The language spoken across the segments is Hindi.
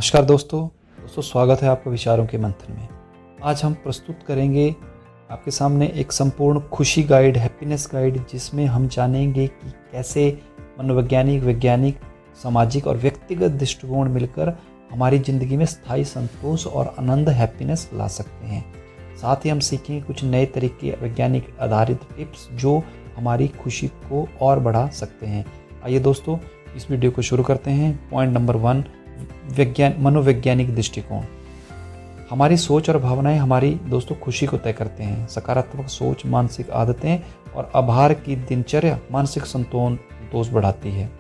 नमस्कार दोस्तों स्वागत है आपका विचारों के मंथन में। आज हम प्रस्तुत करेंगे आपके सामने एक संपूर्ण खुशी गाइड, हैप्पीनेस गाइड, जिसमें हम जानेंगे कि कैसे मनोवैज्ञानिक, वैज्ञानिक, सामाजिक और व्यक्तिगत दृष्टिकोण मिलकर हमारी ज़िंदगी में स्थायी संतोष और आनंद, हैप्पीनेस ला सकते हैं। साथ ही हम सीखेंगे कुछ नए तरीके, वैज्ञानिक आधारित टिप्स जो हमारी खुशी को और बढ़ा सकते हैं। आइए दोस्तों, इस वीडियो को शुरू करते हैं। पॉइंट नंबर 1, मनोवैज्ञानिक दृष्टिकोण। हमारी सोच और भावनाएं हमारी दोस्तों खुशी को तय करते हैं। सकारात्मक सोच मानसिक आदतें और आभार की दिनचर्या मानसिक संतोष बढ़ाती है।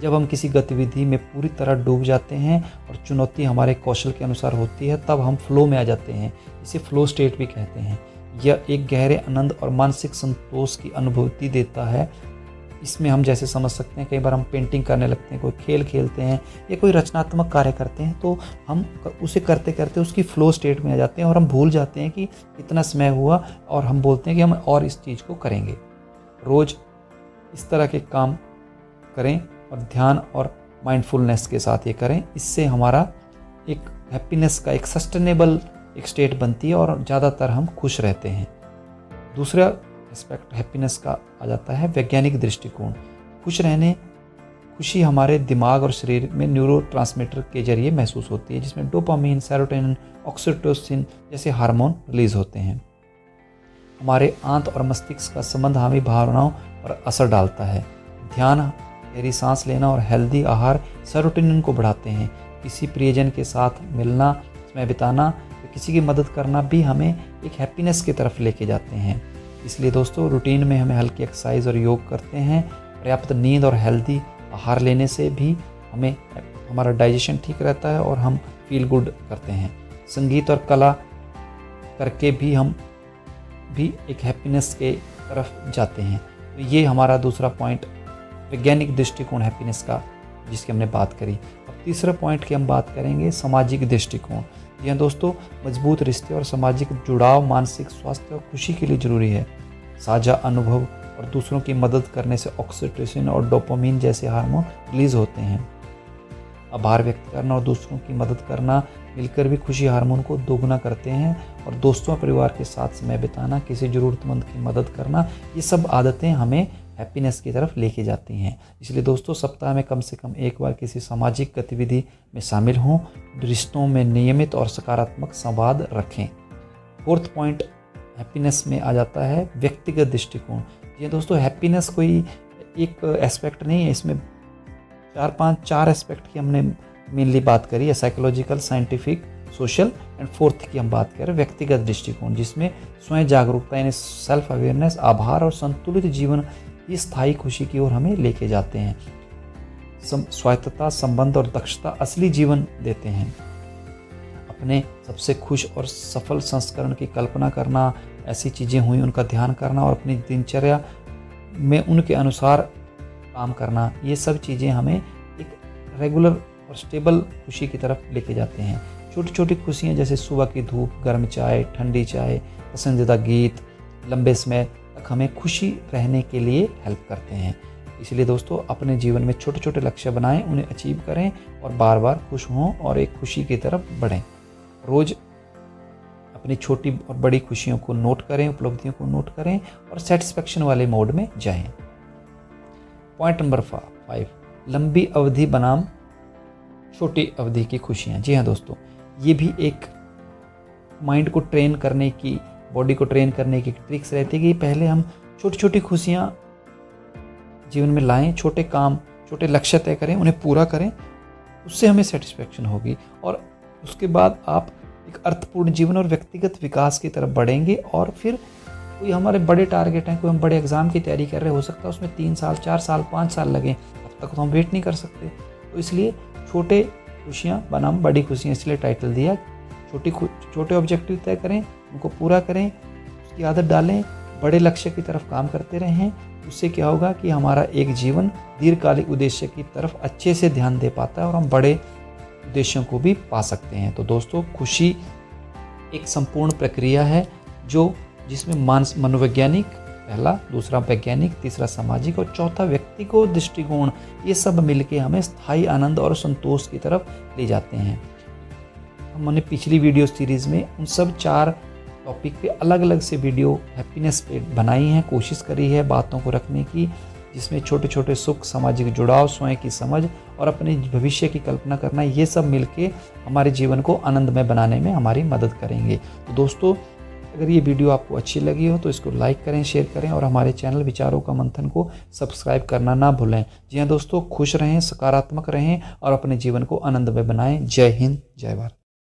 जब हम किसी गतिविधि में पूरी तरह डूब जाते हैं और चुनौती हमारे कौशल के अनुसार होती है, तब हम फ्लो में आ जाते हैं। इसे फ्लो स्टेट भी कहते हैं। यह एक गहरे आनंद और मानसिक संतोष की अनुभूति देता है। इसमें हम जैसे समझ सकते हैं, कई बार हम पेंटिंग करने लगते हैं, कोई खेल खेलते हैं या कोई रचनात्मक कार्य करते हैं, तो हम उसे करते करते उसकी फ्लो स्टेट में आ जाते हैं और हम भूल जाते हैं कि कितना समय हुआ और हम बोलते हैं कि हम और इस चीज़ को करेंगे। रोज़ इस तरह के काम करें और ध्यान और माइंडफुलनेस के साथ ये करें। इससे हमारा एक हैप्पीनेस का एक सस्टेनेबल एक स्टेट बनती है और ज़्यादातर हम खुश रहते हैं। दूसरा एस्पेक्ट हैप्पीनेस का आ जाता है वैज्ञानिक दृष्टिकोण। खुशी हमारे दिमाग और शरीर में न्यूरोट्रांसमीटर के जरिए महसूस होती है, जिसमें डोपामिन, सेरोटोनिन, ऑक्सीटोसिन जैसे हार्मोन रिलीज होते हैं। हमारे आंत और मस्तिष्क का संबंध हमारी भावनाओं पर असर डालता है। ध्यान, गहरी सांस लेना और हेल्दी आहार सेरोटोनिन को बढ़ाते हैं। किसी प्रियजन के साथ मिलना, समय बिताना या किसी की मदद करना भी हमें एक हैप्पीनेस की तरफ लेके जाते हैं। इसलिए दोस्तों, रूटीन में हमें हल्की एक्सरसाइज और योग करते हैं। पर्याप्त नींद और हेल्दी आहार लेने से भी हमारा डाइजेशन ठीक रहता है और हम फील गुड करते हैं। संगीत और कला करके भी हम भी एक हैप्पीनेस के तरफ जाते हैं। तो ये हमारा दूसरा पॉइंट वैज्ञानिक दृष्टिकोण हैप्पीनेस का, जिसकी हमने बात करी। अब तीसरा पॉइंट की हम बात करेंगे सामाजिक दृष्टिकोण। जी हाँ दोस्तों, मजबूत रिश्ते और सामाजिक जुड़ाव मानसिक स्वास्थ्य और खुशी के लिए जरूरी है। साझा अनुभव और दूसरों की मदद करने से ऑक्सीटोसिन और डोपामिन जैसे हार्मोन रिलीज होते हैं। आभार व्यक्त करना और दूसरों की मदद करना मिलकर भी खुशी हार्मोन को दोगुना करते हैं। और दोस्तों और परिवार के साथ समय बिताना, किसी ज़रूरतमंद की मदद करना, ये सब आदतें हमें हैप्पीनेस की तरफ लेके जाती हैं। इसलिए दोस्तों, सप्ताह में कम से कम एक बार किसी सामाजिक गतिविधि में शामिल हों। रिश्तों में नियमित और सकारात्मक संवाद रखें। फोर्थ पॉइंट हैप्पीनेस में आ जाता है व्यक्तिगत दृष्टिकोण। ये दोस्तों, हैप्पीनेस कोई एक एस्पेक्ट नहीं है, इसमें चार एस्पेक्ट की हमने मेनली बात करी है। Psychological, scientific, social and fourth की हम बात करें व्यक्तिगत दृष्टिकोण, जिसमें स्वयं जागरूकता यानी सेल्फ अवेयरनेस, आभार और संतुलित जीवन ये स्थायी खुशी की ओर हमें लेके जाते हैं। स्वायत्तता, संबंध और दक्षता असली जीवन देते हैं। अपने सबसे खुश और सफल संस्करण की कल्पना करना, ऐसी चीज़ें हुई उनका ध्यान करना और अपनी दिनचर्या में उनके अनुसार काम करना, ये सब चीज़ें हमें एक रेगुलर और स्टेबल खुशी की तरफ लेके जाते हैं। छोटी छोटी खुशियाँ जैसे सुबह की धूप, गर्म चाय, ठंडी चाय, पसंदीदा गीत लंबे समय तक हमें खुशी रहने के लिए हेल्प करते हैं। इसलिए दोस्तों, अपने जीवन में छोटे छोटे लक्ष्य बनाएं, उन्हें अचीव करें और बार बार खुश हों और एक खुशी की तरफ बढ़ें। रोज़ अपनी छोटी और बड़ी खुशियों को नोट करें, उपलब्धियों को नोट करें और सेटिस्फैक्शन वाले मोड में जाएं। पॉइंट नंबर 5, लंबी अवधि बनाम छोटी अवधि की खुशियाँ। जी हाँ दोस्तों, ये भी एक माइंड को ट्रेन करने की, बॉडी को ट्रेन करने की ट्रिक्स रहती है कि पहले हम छोटी छोटी खुशियाँ जीवन में लाएं, छोटे काम, छोटे लक्ष्य तय करें, उन्हें पूरा करें, उससे हमें सेटिस्फैक्शन होगी और उसके बाद आप एक अर्थपूर्ण जीवन और व्यक्तिगत विकास की तरफ बढ़ेंगे। और फिर कोई हमारे बड़े टारगेट हैं, कोई हम बड़े एग्ज़ाम की तैयारी कर रहे, हो सकता है उसमें 3 साल, 4 साल, 5 साल लगें, अब तक तो हम वेट नहीं कर सकते। तो इसलिए छोटे खुशियाँ बनाम बड़ी खुशियाँ, इसलिए टाइटल दिया। छोटे ऑब्जेक्टिव तय करें, उनको पूरा करें, उसकी आदत डालें, बड़े लक्ष्य की तरफ काम करते रहें। उससे क्या होगा कि हमारा एक जीवन दीर्घकालिक उद्देश्य की तरफ अच्छे से ध्यान दे पाता है और हम बड़े उद्देश्यों को भी पा सकते हैं। तो दोस्तों, खुशी एक संपूर्ण प्रक्रिया है जिसमें मनोवैज्ञानिक, पहला, दूसरा वैज्ञानिक, तीसरा सामाजिक और चौथा व्यक्ति को दृष्टिकोण, ये सब मिलके हमें स्थायी आनंद और संतोष की तरफ ले जाते हैं। हमने पिछली वीडियो सीरीज़ में उन सब 4 टॉपिक पे अलग अलग से वीडियो हैप्पीनेस पे बनाई हैं, कोशिश करी है बातों को रखने की, जिसमें छोटे छोटे सुख, सामाजिक जुड़ाव, स्वयं की समझ और अपने भविष्य की कल्पना करना, ये सब मिलके हमारे जीवन को आनंदमय बनाने में हमारी मदद करेंगे। तो दोस्तों, अगर ये वीडियो आपको अच्छी लगी हो तो इसको लाइक करें, शेयर करें और हमारे चैनल विचारों का मंथन को सब्सक्राइब करना ना भूलें। जी हाँ दोस्तों, खुश रहें, सकारात्मक रहें और अपने जीवन को आनंदमय बनाएं। जय हिंद, जय भारत।